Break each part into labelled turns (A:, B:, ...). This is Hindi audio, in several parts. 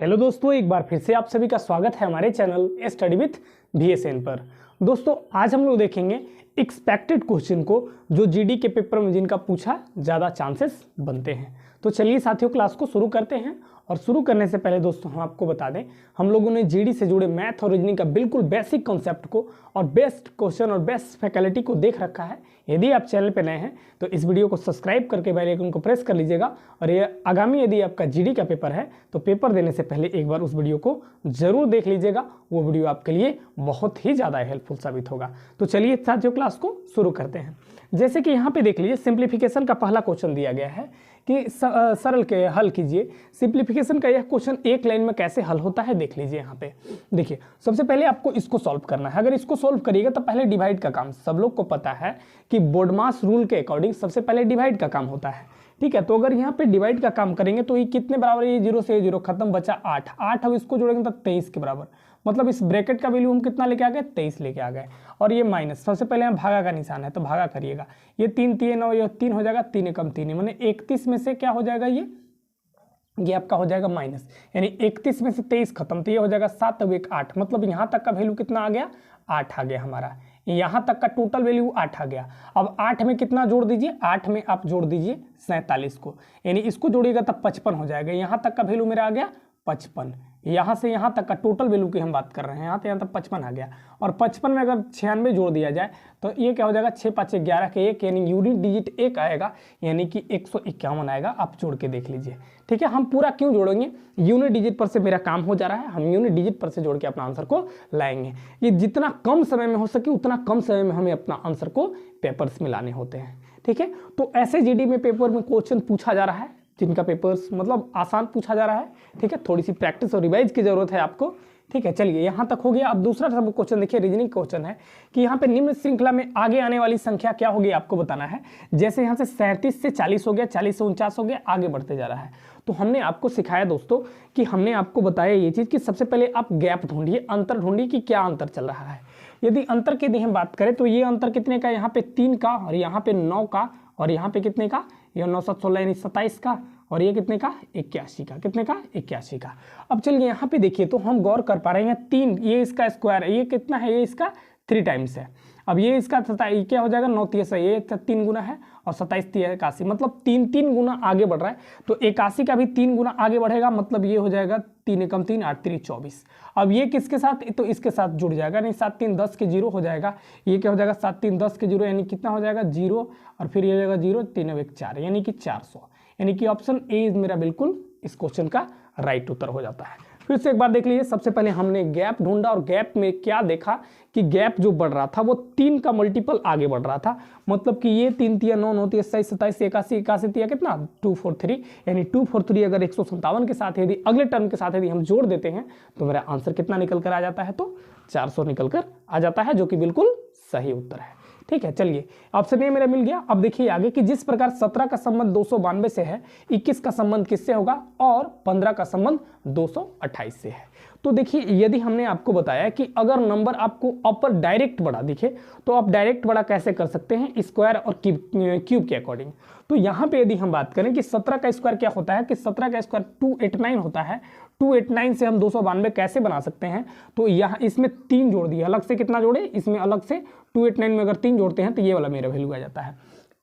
A: हेलो दोस्तों, एक बार फिर से आप सभी का स्वागत है हमारे चैनल स्टडी विथ VSN पर। दोस्तों आज हम लोग देखेंगे एक्सपेक्टेड क्वेश्चन को जो जीडी के पेपर में जिनका पूछा ज़्यादा चांसेस बनते हैं। तो चलिए साथियों क्लास को शुरू करते हैं। और शुरू करने से पहले दोस्तों हम आपको बता दें, हम लोगों ने जीडी से जुड़े मैथ और रीजनिंग का बिल्कुल बेसिक कॉन्सेप्ट को और बेस्ट क्वेश्चन और बेस्ट फैकल्टी को देख रखा है। यदि आप चैनल पर नए हैं तो इस वीडियो को सब्सक्राइब करके बेल आइकन को प्रेस कर लीजिएगा। और ये आगामी यदि आपका जीडी का पेपर है तो पेपर देने से पहले एक बार उस वीडियो को जरूर देख लीजिएगा। वो वीडियो आपके लिए बहुत ही ज़्यादा हेल्पफुल साबित होगा। तो चलिए साथियों क्लास को शुरू करते हैं। जैसे कि यहाँ पे देख लीजिए, सिंप्लीफिकेशन का पहला क्वेश्चन दिया गया है कि सरल के हल कीजिए। सिंप्लीफिकेशन का यह क्वेश्चन एक लाइन में कैसे हल होता है देख लीजिए। यहाँ पे देखिए, सबसे पहले आपको इसको सॉल्व करना है। अगर इसको सॉल्व करिएगा तो पहले डिवाइड का काम, सब लोग को पता है कि बोर्डमास रूल के अकॉर्डिंग सबसे पहले डिवाइड का काम होता है। ठीक है, तो अगर यहाँ पे डिवाइड का काम करेंगे तो ये कितने बराबर है, ये 0 से 0 खत्म, बचा 8। अब इसको जोड़ेंगे तो 23 के बराबर, मतलब इस ब्रैकेट का वैल्यू हम कितना लेके आ गए, 23 लेके आ गए। और ये माइनस, सबसे पहले यहाँ भागा का निशान है तो भागा करिएगा। ये 3 3 9, ये 3 हो जाएगा, 3 एकम 3, माने 31 में से क्या हो जाएगा, ये आपका हो जाएगा माइनस, यानी 31 में से 23 खत्म, तो ये हो जाएगा 7 अब 1 8, मतलब यहाँ तक का वैल्यू कितना आ गया, 8 आ गया हमारा। यहाँ तक का टोटल वैल्यू 8 आ गया। अब 8 में कितना जोड़ दीजिए, 8 में आप जोड़ दीजिए 47 को, यानी इसको जोड़िएगा तब 55 हो जाएगा। यहाँ तक का वैल्यू मेरा आ गया 55। यहाँ से यहाँ तक का टोटल वैल्यू की हम बात कर रहे हैं, यहाँ से यहाँ तक 55 आ गया। और 55 में अगर 96 जोड़ दिया जाए तो ये क्या हो जाएगा, 6 5 11 के 1, यानी यूनिट डिजिट 1 आएगा, यानी कि 151 आएगा। आप जोड़ के देख लीजिए। ठीक है, हम पूरा क्यों जोड़ेंगे, यूनिट डिजिट पर से मेरा काम हो जा रहा है, हम यूनिट डिजिट पर से जोड़ के अपना आंसर को लाएंगे। ये जितना कम समय में हो सके उतना कम समय में हमें अपना आंसर को पेपर्स में लाने होते हैं। ठीक है, तो ऐसे जीडी में पेपर में क्वेश्चन पूछा जा रहा है जिनका पेपर्स मतलब आसान पूछा जा रहा है। ठीक है, थोड़ी सी प्रैक्टिस और रिवाइज की जरूरत है आपको। ठीक है, चलिए यहाँ तक हो गया। अब दूसरा सब क्वेश्चन देखिए, रीजनिंग क्वेश्चन है कि यहाँ पे निम्न श्रृंखला में आगे आने वाली संख्या क्या होगी आपको बताना है। जैसे यहाँ से 37 से 40 हो गया, 40 से 49 हो गया, आगे बढ़ते जा रहा है। तो हमने आपको सिखाया दोस्तों कि हमने आपको बताया ये चीज़ कि सबसे पहले आप गैप ढूंढिए, अंतर ढूंढिए कि क्या अंतर चल रहा है। यदि अंतर की हम बात करें तो ये अंतर कितने का, यहाँ पे 3 का, और यहाँ पे 9 का, और यहाँ पे कितने का, ये 9 7 16 यानी 27 का, और ये कितने का, 81 का। कितने का, 81 का। अब चलिए यहाँ पे देखिए तो हम गौर कर पा रहे हैं, 3 ये इसका स्क्वायर है, ये कितना है, ये इसका 3 टाइम्स है। अब ये इसका क्या हो जाएगा, 9 3 ये 3 गुना है, और 27 3 81, मतलब 3 गुना आगे बढ़ रहा है। तो 81 का भी 3 गुना आगे बढ़ेगा, मतलब ये हो जाएगा 3 एकम 3 8 3 24। अब ये किसके साथ, तो इसके साथ जुड़ जाएगा, नहीं 7 3 10 के 0 हो जाएगा। ये क्या हो जाएगा, 7 3 10 के 0, यानी कितना हो जाएगा 0, और फिर ये हो जाएगा 0 3 1 4, यानी कि 400, यानी कि ऑप्शन ए मेरा बिल्कुल इस क्वेश्चन का राइट उत्तर हो जाता है। फिर से एक बार देख लीजिए, सबसे पहले हमने गैप ढूंढा और गैप में क्या देखा कि गैप जो बढ़ रहा था वो 3 का मल्टीपल आगे बढ़ रहा था, मतलब कि ये 3 3 9 9 27 27 81 81 3 कितना 243, यानी 243 अगर 157 के साथ यदि अगले टर्म के साथ यदि हम जोड़ देते हैं तो मेरा आंसर कितना निकल कर आ जाता है, तो 400 निकल कर आ जाता है, जो कि बिल्कुल सही उत्तर है। ठीक है, चलिए ऑप्शन ए मेरा मिल गया। अब देखिए आगे कि जिस प्रकार 17 का संबंध 292 से है, 21 का संबंध किससे होगा, और 15 का संबंध 228 से है। तो देखिए यदि हमने आपको बताया कि अगर नंबर आपको अपर डायरेक्ट बढ़ा दिखे तो आप डायरेक्ट बड़ा कैसे कर सकते हैं, स्क्वायर और क्यूब के अकॉर्डिंग। तो यहाँ पे यदि हम बात करें कि 17 का स्क्वायर क्या होता है, कि 17 का स्क्वायर 289 होता है। 289 से हम 292 कैसे बना सकते हैं, तो यहाँ इसमें 3 जोड़ दिए, अलग से कितना जोड़े, इसमें अलग से 289 में अगर 3 जोड़ते हैं तो ये वाला मेरा वैल्यू आ जाता है।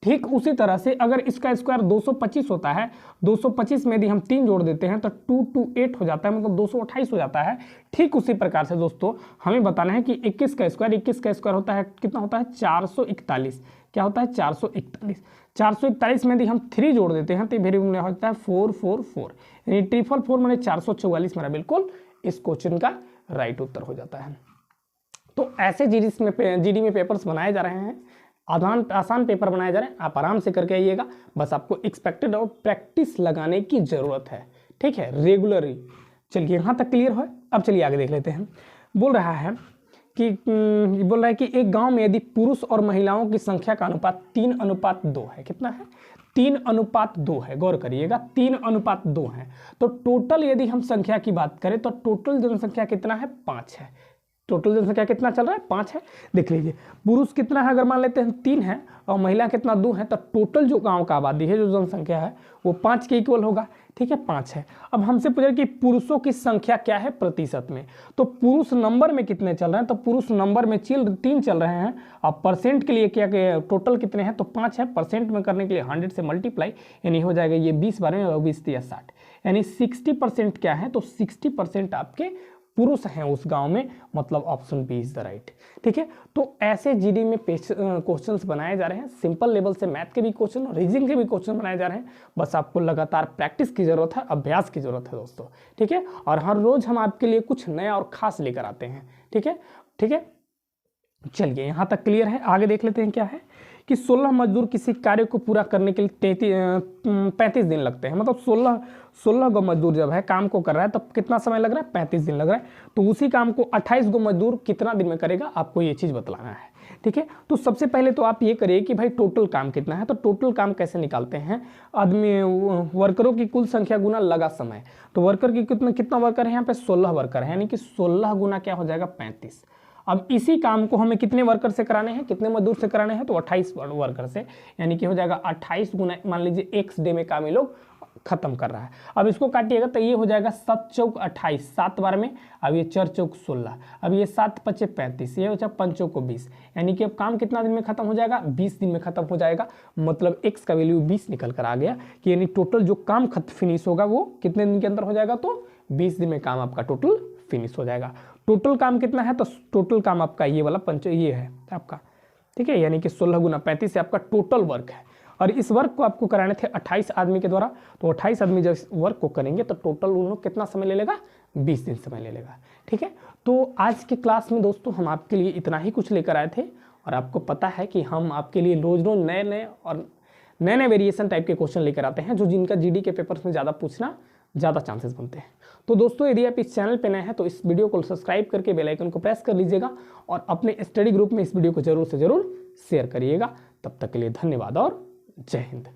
A: ठीक उसी तरह से अगर इसका स्क्वायर 225 होता है, 225 में यदि हम 3 जोड़ देते हैं तो 228 हो जाता है, मतलब 228 हो जाता है। ठीक उसी प्रकार से दोस्तों हमें बताना है कि 21 का स्क्वायर होता है, कितना होता है 441। क्या होता है 441। 441 में यदि हम 3 जोड़ देते हैं तो फिर होता है 444, यानी 444 मैंने 444 मेरा बिल्कुल इस क्वेश्चन का राइट उत्तर हो जाता है। तो ऐसे जीडी में पेपर्स बनाए जा रहे हैं, आसान पेपर बनाए जा रहे हैं, आप आराम से करके आइएगा। बस आपको एक्सपेक्टेड और प्रैक्टिस लगाने की जरूरत है। ठीक है, रेगुलरली। चलिए यहाँ तक क्लियर है। अब चलिए आगे देख लेते हैं। बोल रहा है कि एक गांव में यदि पुरुष और महिलाओं की संख्या का अनुपात 3:2 है। कितना है, 3:2 है। गौर करिएगा, 3:2 है। तो टोटल यदि हम संख्या की बात करें तो टोटल जनसंख्या कितना है, 5 है। टोटल जनसंख्या कितना चल रहा है, 5 है। देख लीजिए पुरुष कितना है, अगर मान लेते हैं 3 है और महिला कितना 2 है, तो टोटल जो गांव का आबादी है, जो जनसंख्या है वो 5 के इक्वल होगा। ठीक है 5 है। अब हमसे पूछा कि पुरुषों की संख्या क्या है प्रतिशत में, तो पुरुष नंबर में कितने चल रहे हैं, तो पुरुष नंबर में 3 चल रहे हैं। अब परसेंट के लिए क्या टोटल कितने हैं, तो 5 है। परसेंट में करने के लिए 100 से मल्टीप्लाई, यानी हो जाएगा ये 20 बार में 20 या 60, यानी 60% क्या है, तो 60% आपके पुरुष हैं उस गांव में, मतलब option B is the right. ठीक है, तो ऐसे जीडी में क्वेश्चंस बनाए जा रहे हैं, सिंपल लेवल से मैथ के भी क्वेश्चन और रीजनिंग के भी क्वेश्चन बनाए जा रहे हैं। बस आपको लगातार प्रैक्टिस की जरूरत है, अभ्यास की जरूरत है दोस्तों। ठीक है, और हर रोज हम आपके लिए कुछ नया और खास लेकर आते हैं। ठीक है, ठीक है, चलिए यहाँ तक क्लियर है। आगे देख लेते हैं क्या है कि 16 मजदूर किसी कार्य को पूरा करने के लिए 35 दिन लगते हैं। मतलब 16 गो मजदूर जब है काम को कर रहा है तब कितना समय लग रहा है, 35 दिन लग रहा है। तो उसी काम को 28 गो मजदूर कितना दिन में करेगा, आपको ये चीज़ बतलाना है। ठीक है, तो सबसे पहले तो आप ये करिए कि भाई टोटल काम कितना है। तो टोटल काम कैसे निकालते हैं, आदमी वर्करों की कुल संख्या गुना लगा समय। तो वर्कर की कितना वर्कर है, यहाँ पे 16 वर्कर है, यानी कि 16 गुना क्या हो जाएगा 35। अब इसी काम को हमें कितने वर्कर से कराने हैं, कितने मजदूर से कराने हैं, तो 28 वर्कर से, यानी कि हो जाएगा 28 गुना, मान लीजिए एक डे में काम ये लोग खत्म कर रहा है। अब इसको काटिएगा तो ये हो जाएगा 7 चौक 28, 7 बार में, अब ये 4 चौक 16, अब ये 7 पचे 35, ये हो जाएगा 5 चौक 20, यानी कि अब काम कितना दिन में खत्म हो जाएगा, 20 दिन में खत्म हो जाएगा। मतलब x का वैल्यू 20 निकल कर आ गया कि यानी टोटल जो काम फिनिश होगा वो कितने दिन के अंदर हो जाएगा, तो 20 दिन में काम आपका टोटल फिनिश हो जाएगा। टोटल काम कितना है, तो टोटल काम आपका ये वाला ये है आपका। ठीक है, यानी कि 16 गुना 35 से आपका टोटल वर्क है। और इस वर्क को आपको कराने थे 28 आदमी के द्वारा। तो 28 आदमी जब इस वर्क को करेंगे तो टोटल उन लोग कितना समय ले लेगा, 20 दिन समय ले लेगा। ठीक है, तो आज के क्लास में दोस्तों हम आपके लिए इतना ही कुछ लेकर आए थे। और आपको पता है कि हम आपके लिए रोज रोज नए नए वेरिएशन टाइप के क्वेश्चन लेकर आते हैं, जो जिनका जीडी के पेपर्स में ज़्यादा पूछना ज़्यादा चांसेस बनते हैं। तो दोस्तों यदि आप इस चैनल पे नए हैं तो इस वीडियो को सब्सक्राइब करके बेल आइकन को प्रेस कर लीजिएगा और अपने स्टडी ग्रुप में इस वीडियो को जरूर से जरूर शेयर करिएगा। तब तक के लिए धन्यवाद और जय हिंद।